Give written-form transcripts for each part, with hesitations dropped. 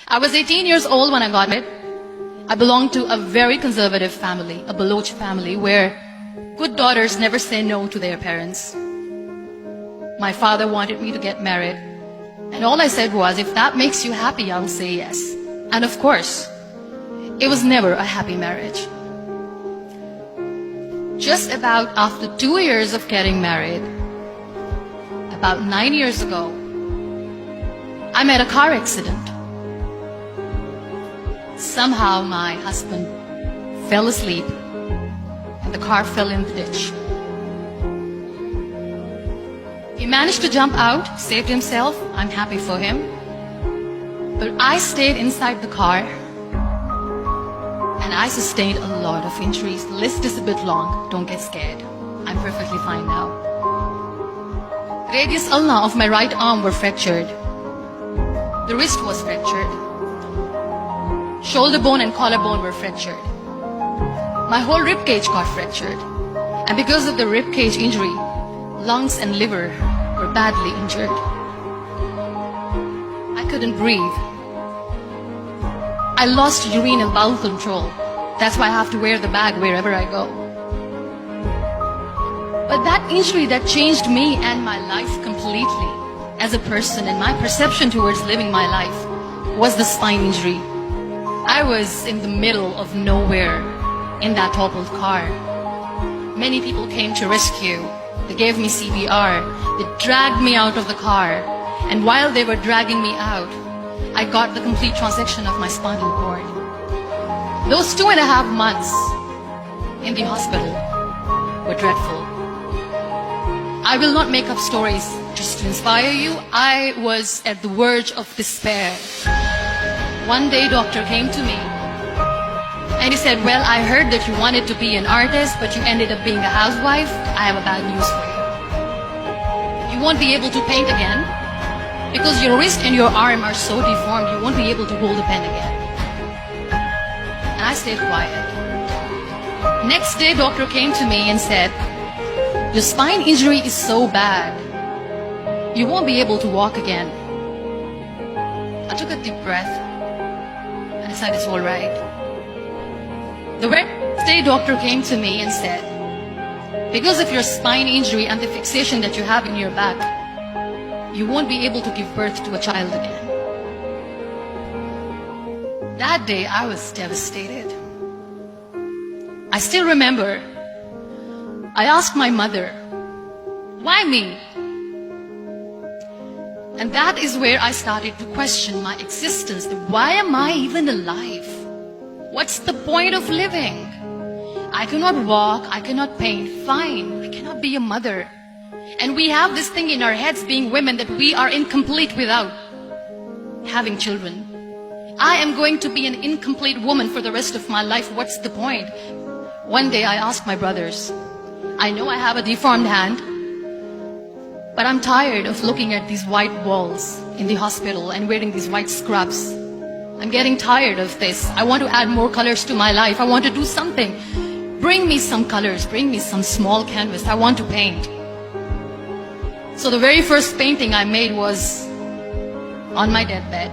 I was 18 years old when I got married. I belonged to a very conservative family, a Baloch family, where good daughters never say no to their parents. My father wanted me to get married, and all I said was, if that makes you happy, I'll say yes. And of course, it was never a happy marriage. Just about after 2 years of getting married, about 9 years ago, I met a car accident. Somehow my husband fell asleep and the car fell in the ditch. He managed to jump out, saved himself. I'm happy for him. But I stayed inside the car and I sustained a lot of injuries. The list is a bit long. Don't get scared. I'm perfectly fine now. Radius ulna of my right arm were fractured. The wrist was fractured. Shoulder bone and collarbone were fractured. My whole rib cage got fractured. And because of the rib cage injury, lungs and liver were badly injured. I couldn't breathe. I lost urine and bowel control. That's why I have to wear the bag wherever I go. But that injury that changed me and my life completely as a person, and my perception towards living my life, was the spine injury. I was in the middle of nowhere in that toppled car. Many people came to rescue. They gave me CPR. They dragged me out of the car. And while they were dragging me out, I got the complete transection of my spinal cord. Those 2.5 months in the hospital were dreadful. I will not make up stories just to inspire you. I was at the verge of despair. One day, doctor came to me and he said, well, I heard that you wanted to be an artist, but you ended up being a housewife. I have a bad news for you. You won't be able to paint again because your wrist and your arm are so deformed, you won't be able to hold a pen again. And I stayed quiet. Next day, doctor came to me and said, your spine injury is so bad, you won't be able to walk again. I took a deep breath. I decided it's all right. The next day, doctor came to me and said, because of your spine injury and the fixation that you have in your back, you won't be able to give birth to a child again. That day, I was devastated. I still remember, I asked my mother, why me? And that is where I started to question my existence. Why am I even alive? What's the point of living? I cannot walk, I cannot paint, fine, I cannot be a mother. And we have this thing in our heads, being women, that we are incomplete without having children. I am going to be an incomplete woman for the rest of my life. What's the point? One day I asked my brothers, I know I have a deformed hand, but I'm tired of looking at these white walls in the hospital and wearing these white scrubs. I'm getting tired of this. I want to add more colors to my life. I want to do something. Bring me some colors. Bring me some small canvas. I want to paint. So the very first painting I made was on my deathbed.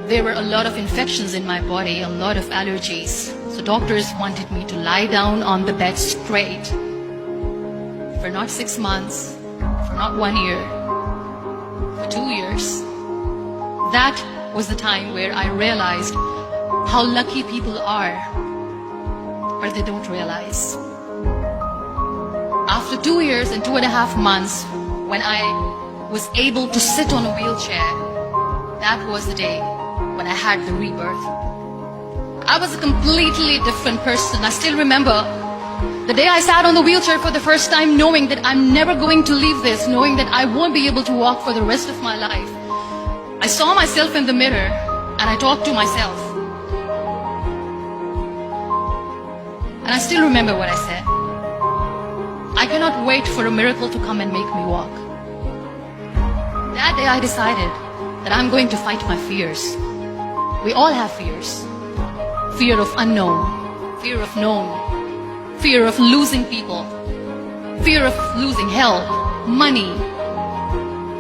There were a lot of infections in my body, a lot of allergies. So doctors wanted me to lie down on the bed straight for not 6 months, for not 1 year, for 2 years. That was the time where I realized how lucky people are, but they don't realize. After 2 years and 2.5 months, when I was able to sit on a wheelchair, that was the day when I had the rebirth. I was a completely different person. I still remember the day I sat on the wheelchair for the first time, knowing that I'm never going to leave this, knowing that I won't be able to walk for the rest of my life. I saw myself in the mirror and I talked to myself. And I still remember what I said. I cannot wait for a miracle to come and make me walk. That day I decided that I'm going to fight my fears. We all have fears. Fear of unknown, fear of known, fear of losing people, fear of losing health, money.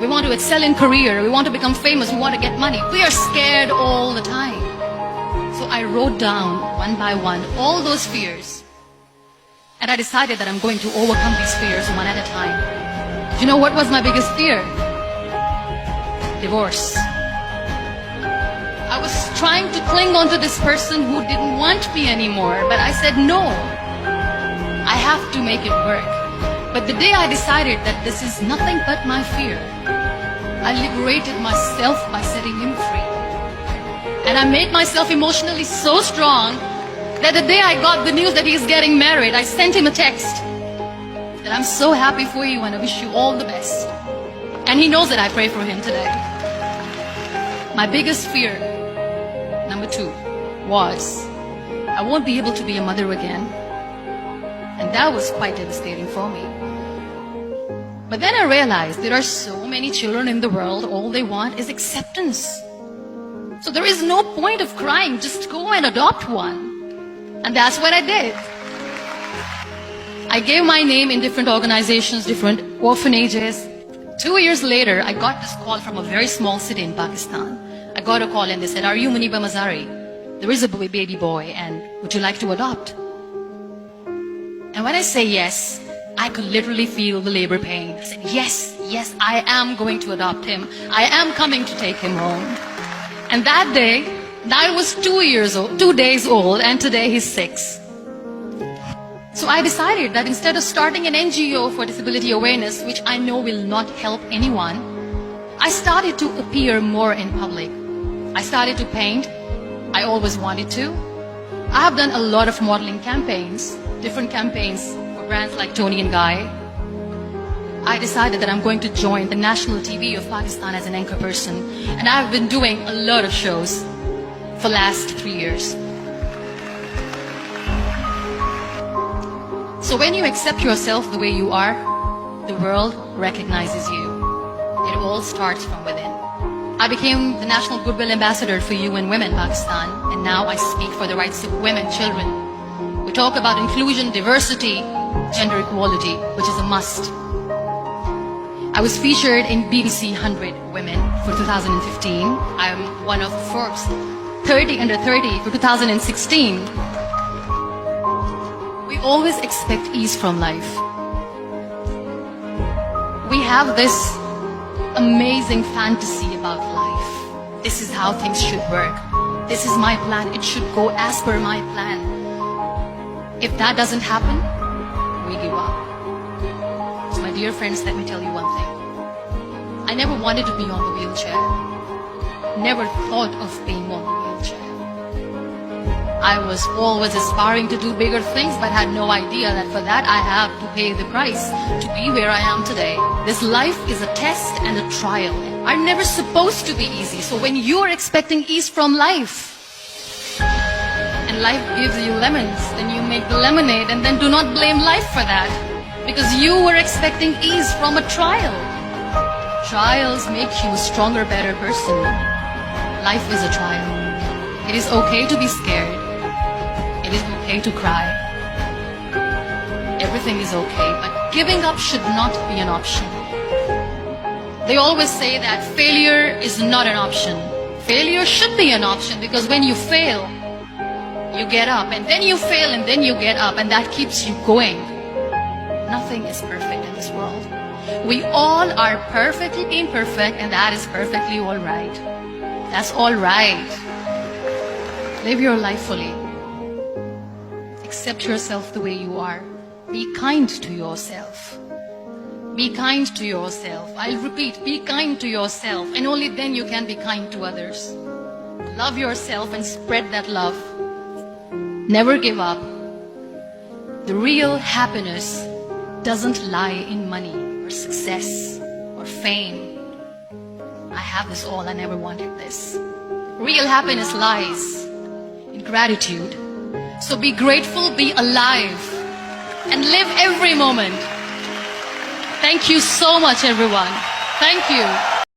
We want to excel in career. We want to become famous. We want to get money. We are scared all the time. So I wrote down one by one all those fears. And I decided that I'm going to overcome these fears one at a time. Do you know what was my biggest fear? Divorce. I was trying to cling on to this person who didn't want me anymore, but I said no. I have to make it work. But the day I decided that this is nothing but my fear, I liberated myself by setting him free. And I made myself emotionally so strong that the day I got the news that he's getting married, I sent him a text that I'm so happy for you and I wish you all the best. And he knows that I pray for him today. My biggest fear, number 2, was I won't be able to be a mother again. And that was quite devastating for me. But then I realized there are so many children in the world, all they want is acceptance. So there is no point of crying, just go and adopt one. And that's what I did. I gave my name in different organizations, different orphanages. 2 years later, I got this call from a very small city in Pakistan. I got a call and they said, are you Muniba Masari? There is a baby boy and would you like to adopt? And when I say yes, I could literally feel the labor pain. I said, yes, I am going to adopt him. I am coming to take him home. And that day, I was 2 days old, and today he's 6. So I decided that instead of starting an NGO for disability awareness, which I know will not help anyone, I started to appear more in public. I started to paint. I always wanted to. I have done a lot of modeling campaigns, different campaigns for brands like Tony and Guy. I decided that I'm going to join the national TV of Pakistan as an anchor person. And I've been doing a lot of shows for the last 3 years. So when you accept yourself the way you are, the world recognizes you. It all starts from within. I became the National Goodwill Ambassador for UN Women Pakistan, and now I speak for the rights of women, children. We talk about inclusion, diversity, gender equality, which is a must. I was featured in BBC 100 Women for 2015. I'm one of Forbes 30 under 30 for 2016. We always expect ease from life. We have this amazing fantasy about life. This is how things should work. This is my plan. It should go as per my plan. If that doesn't happen, we give up. So my dear friends, let me tell you one thing. I never wanted to be on the wheelchair. Never thought of being on the wheelchair. I was always aspiring to do bigger things, but had no idea that for that I have to pay the price to be where I am today. This life is a test and a trial. I'm never supposed to be easy. So when you're expecting ease from life, and life gives you lemons, then you make the lemonade, and then do not blame life for that, because you were expecting ease from a trial. Trials make you a stronger, better person. Life is a trial. It is okay to be scared. It is okay to cry. Everything is okay, but giving up should not be an option. They always say that failure is not an option. Failure should be an option, because when you fail, you get up, and then you fail, and then you get up, and that keeps you going. Nothing is perfect in this world. We all are perfectly imperfect, and that is perfectly all right. That's all right. Live your life fully. Accept yourself the way you are. Be kind to yourself. Be kind to yourself. I'll repeat, be kind to yourself, and only then you can be kind to others. Love yourself and spread that love. Never give up. The real happiness doesn't lie in money or success or fame. I have this all, I never wanted this. Real happiness lies in gratitude. So be grateful, be alive, and live every moment. Thank you so much, everyone. Thank you.